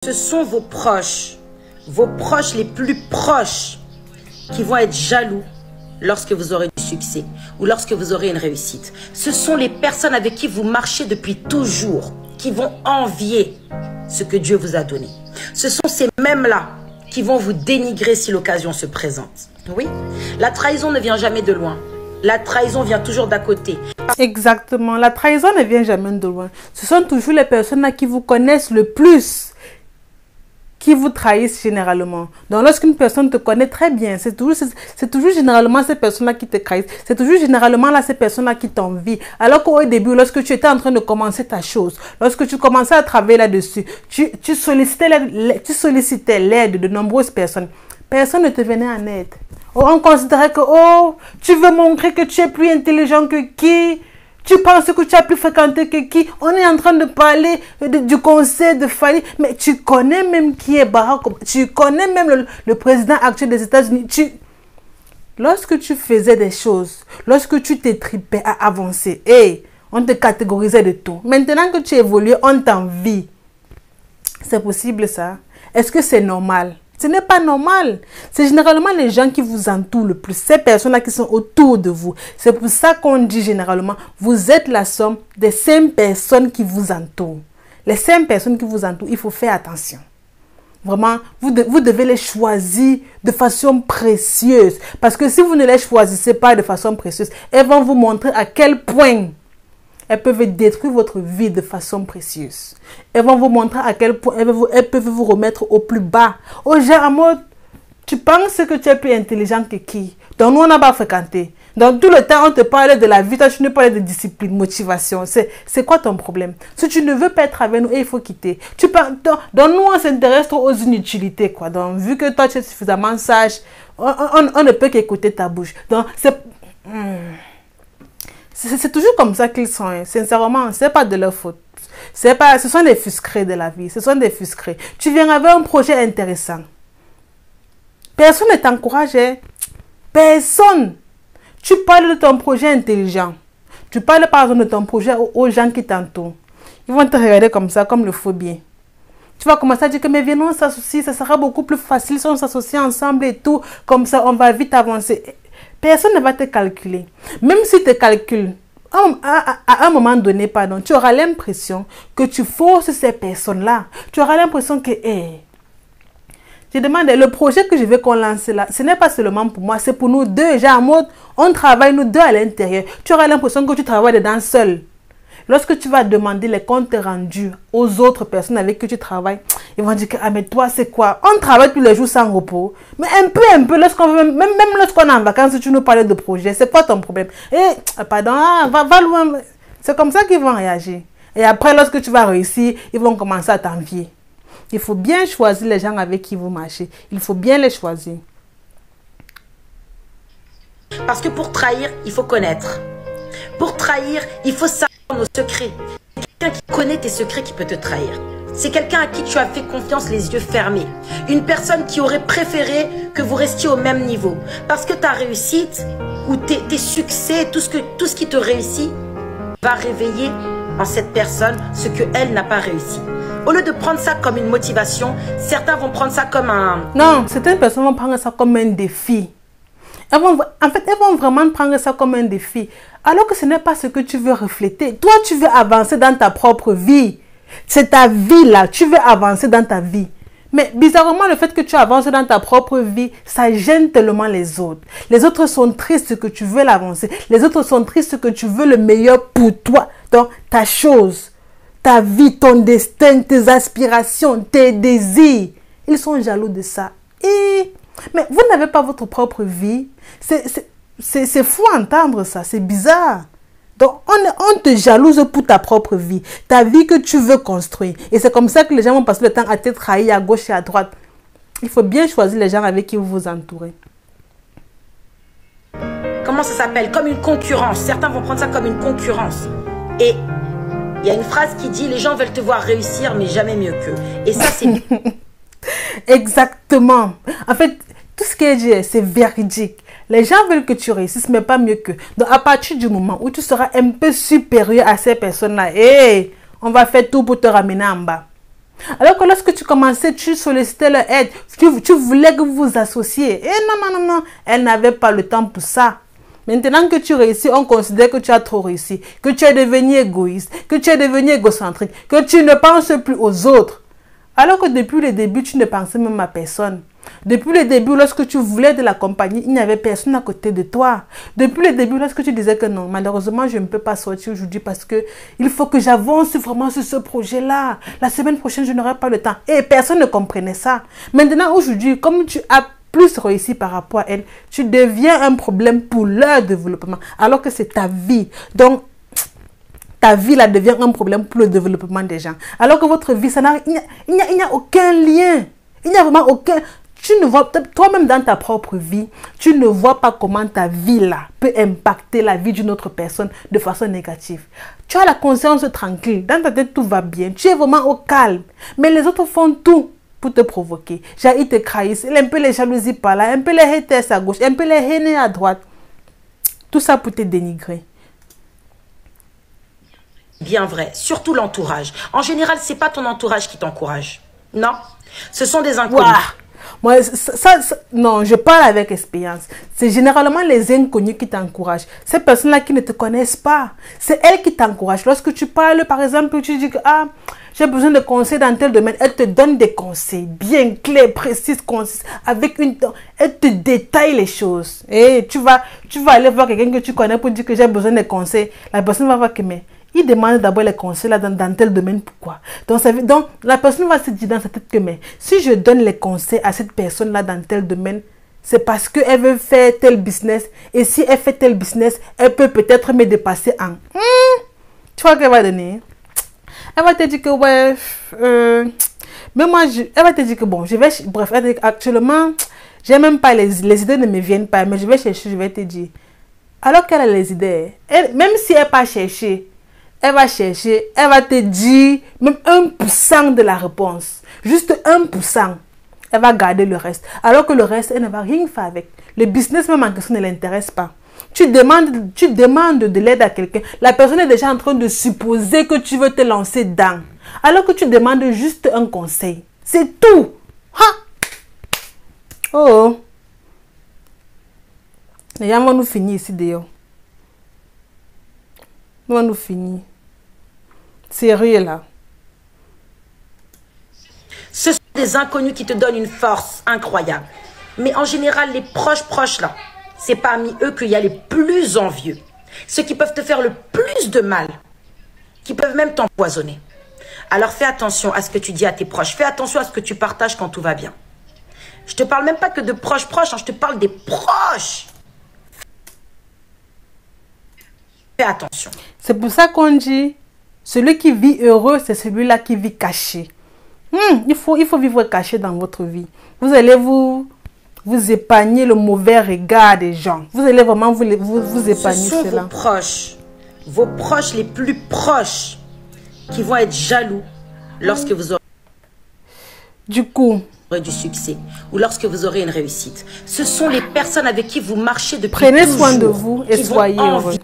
Ce sont vos proches les plus proches qui vont être jaloux lorsque vous aurez du succès ou lorsque vous aurez une réussite. Ce sont les personnes avec qui vous marchez depuis toujours qui vont envier ce que Dieu vous a donné. Ce sont ces mêmes-là qui vont vous dénigrer si l'occasion se présente. Oui, la trahison ne vient jamais de loin. La trahison vient toujours d'à côté. Exactement, la trahison ne vient jamais de loin. Ce sont toujours les personnes qui vous connaissent le plus qui vous trahissent généralement. Donc lorsqu'une personne te connaît très bien, c'est toujours généralement ces personnes-là qui te trahissent. C'est toujours généralement là ces personnes-là qui t'envient. Alors qu'au début, lorsque tu étais en train de commencer ta chose, lorsque tu commençais à travailler là-dessus, tu sollicitais l'aide de nombreuses personnes. Personne ne te venait en aide. Oh, on considérait que, oh, tu veux montrer que tu es plus intelligent que qui? Tu penses que tu as plus fréquenté que qui? On est en train de parler du conseil de Fali. Mais tu connais même qui est Barack Obama. Tu connais même le président actuel des États-Unis. Lorsque tu faisais des choses, lorsque tu t'étripais à avancer, hey, on te catégorisait de tout. Maintenant que tu évolues, on t'envie. C'est possible ça? Est-ce que c'est normal? Ce n'est pas normal. C'est généralement les gens qui vous entourent le plus. Ces personnes-là qui sont autour de vous. C'est pour ça qu'on dit généralement, vous êtes la somme des 5 personnes qui vous entourent. Les 5 personnes qui vous entourent, il faut faire attention. Vraiment, vous devez les choisir de façon précieuse. Parce que si vous ne les choisissez pas de façon précieuse, elles vont vous montrer à quel point elles peuvent détruire votre vie de façon précieuse. Elles vont vous montrer à quel point elles peuvent vous remettre au plus bas. Au genre en mode, tu penses que tu es plus intelligent que qui? Donc nous, on n'a pas fréquenté. Donc tout le temps, on te parlait de la vie, toi tu nous parlais de discipline, motivation. C'est quoi ton problème? Si tu ne veux pas être avec nous, il faut quitter. Donc nous, on s'intéresse trop aux inutilités, quoi. Donc vu que toi tu es suffisamment sage, on ne peut qu'écouter ta bouche. Donc c'est toujours comme ça qu'ils sont, hein. Sincèrement, ce n'est pas de leur faute. Ce sont des fusqués de la vie. Ce sont des fusqués. Tu viens avec un projet intéressant. Personne ne t'encourage. Hein. Personne. Tu parles de ton projet intelligent. Tu parles par exemple de ton projet aux gens qui t'entourent. Ils vont te regarder comme ça, comme le faux bien. Tu vas commencer à dire que mais viens, on s'associe, ça sera beaucoup plus facile si on s'associe ensemble et tout. Comme ça, on va vite avancer. Personne ne va te calculer. Même si tu calcules, à un moment donné, pardon, tu auras l'impression que tu forces ces personnes-là. Tu auras l'impression que, je demande, le projet que je veux qu'on lance là, ce n'est pas seulement pour moi, c'est pour nous deux. Genre en mode, on travaille nous deux à l'intérieur. Tu auras l'impression que tu travailles dedans seul. Lorsque tu vas demander les comptes rendus aux autres personnes avec qui tu travailles, ils vont dire que, ah mais toi c'est quoi? On travaille tous les jours sans repos. Mais un peu, même lorsqu'on est en vacances, tu nous parles de projet, c'est quoi ton problème? Pardon, va loin. C'est comme ça qu'ils vont réagir. Et après, lorsque tu vas réussir, ils vont commencer à t'envier. Il faut bien choisir les gens avec qui vous marchez. Il faut bien les choisir. Parce que pour trahir, il faut connaître. Pour trahir, il faut savoir nos secrets. Quelqu'un qui connaît tes secrets qui peut te trahir. C'est quelqu'un à qui tu as fait confiance les yeux fermés. Une personne qui aurait préféré que vous restiez au même niveau. Parce que ta réussite ou tes succès, tout ce qui te réussit, va réveiller en cette personne ce qu'elle n'a pas réussi. Au lieu de prendre ça comme une motivation, certains vont prendre ça comme un... Non, certaines personnes vont prendre ça comme un défi. Elles vont vraiment prendre ça comme un défi. Alors que ce n'est pas ce que tu veux refléter. Toi, tu veux avancer dans ta propre vie. C'est ta vie là. Tu veux avancer dans ta vie. Mais bizarrement, le fait que tu avances dans ta propre vie, ça gêne tellement les autres. Les autres sont tristes que tu veux l'avancer. Les autres sont tristes que tu veux le meilleur pour toi. Donc, ta chose, ta vie, ton destin, tes aspirations, tes désirs. Ils sont jaloux de ça. Mais vous n'avez pas votre propre vie. C'est fou à entendre ça. C'est bizarre. Donc, on te jalouse pour ta propre vie. Ta vie que tu veux construire. Et c'est comme ça que les gens vont passer le temps à te trahir à gauche et à droite. Il faut bien choisir les gens avec qui vous vous entourez. Comment ça s'appelle? Comme une concurrence. Certains vont prendre ça comme une concurrence. Et il y a une phrase qui dit, les gens veulent te voir réussir, mais jamais mieux qu'eux. Et ça, c'est... Exactement. En fait, tout ce qui est dit, c'est véridique. Les gens veulent que tu réussisses, mais pas mieux qu'eux. Donc, à partir du moment où tu seras un peu supérieur à ces personnes-là, on va faire tout pour te ramener en bas. Alors que lorsque tu commençais, tu sollicitais leur aide, tu voulais que vous vous associez. Et non, non, non, non, elle n'avait pas le temps pour ça. Maintenant que tu réussis, on considère que tu as trop réussi, que tu es devenu égoïste, que tu es devenu égocentrique, que tu ne penses plus aux autres. Alors que depuis le début, tu ne pensais même à personne. Depuis le début, lorsque tu voulais de la compagnie, il n'y avait personne à côté de toi. Depuis le début, lorsque tu disais que non, malheureusement, je ne peux pas sortir aujourd'hui parce que il faut que j'avance vraiment sur ce projet-là. La semaine prochaine, je n'aurai pas le temps. Et personne ne comprenait ça. Maintenant, aujourd'hui, comme tu as plus réussi par rapport à elle, tu deviens un problème pour leur développement, alors que c'est ta vie. Donc, ta vie là devient un problème pour le développement des gens. Alors que votre vie, il n'y a aucun lien. Il n'y a vraiment aucun... Tu ne vois, toi-même dans ta propre vie, tu ne vois pas comment ta vie là peut impacter la vie d'une autre personne de façon négative. Tu as la conscience tranquille, dans ta tête tout va bien, tu es vraiment au calme. Mais les autres font tout pour te provoquer. Genre, ils te trahissent, un peu les jalousies par là, un peu les haters à gauche, un peu les haineux à droite. Tout ça pour te dénigrer. Bien vrai, surtout l'entourage. En général, c'est pas ton entourage qui t'encourage. Non, ce sont des inconnus. Wow. Moi, non, je parle avec expérience. C'est généralement les inconnus qui t'encouragent. Ces personnes-là qui ne te connaissent pas. C'est elles qui t'encouragent. Lorsque tu parles, par exemple, tu dis que j'ai besoin de conseils dans tel domaine. Elles te donnent des conseils bien clairs, précis, concis, avec une... Elles te détaillent les choses. Et tu vas aller voir quelqu'un que tu connais pour dire que j'ai besoin de conseils. La personne va voir que mais... Il demande d'abord les conseils là dans tel domaine. Pourquoi? Donc, la personne va se dire dans sa tête que mais si je donne les conseils à cette personne là dans tel domaine, c'est parce qu'elle veut faire tel business. Et si elle fait tel business, elle peut peut-être me dépasser en... Tu vois qu'elle va donner? Elle va te dire que ouais... mais moi, elle va te dire que bon, je vais... Bref, elle dit actuellement, j'ai même pas les idées ne me viennent pas. Mais je vais chercher, je vais te dire. Alors qu'elle a les idées, même si elle n'a pas cherché, elle va chercher, elle va te dire même 1% de la réponse. Juste 1%. Elle va garder le reste. Alors que le reste, elle ne va rien faire avec. Le business même en question ne l'intéresse pas. Tu demandes de l'aide à quelqu'un. La personne est déjà en train de supposer que tu veux te lancer dedans. Alors que tu demandes juste un conseil. C'est tout. Ha! Oh. Les gens vont nous finir ici d'ailleurs. Nous allons nous finir. Sérieux là. Ce sont des inconnus qui te donnent une force incroyable. Mais en général, les proches là, c'est parmi eux qu'il y a les plus envieux. Ceux qui peuvent te faire le plus de mal. Qui peuvent même t'empoisonner. Alors fais attention à ce que tu dis à tes proches. Fais attention à ce que tu partages quand tout va bien. Je te parle même pas que de proches, hein, je te parle des proches. Fais attention. C'est pour ça qu'on dit, celui qui vit heureux, c'est celui-là qui vit caché. Il faut vivre caché dans votre vie. Vous allez vous épargner le mauvais regard des gens. Vous allez vraiment vous épargner cela. Ce sont vos proches les plus proches, qui vont être jaloux lorsque vous aurez du succès ou lorsque vous aurez une réussite. Ce sont les personnes avec qui vous marchez depuis Prenez toujours, soin de vous et soyez heureux.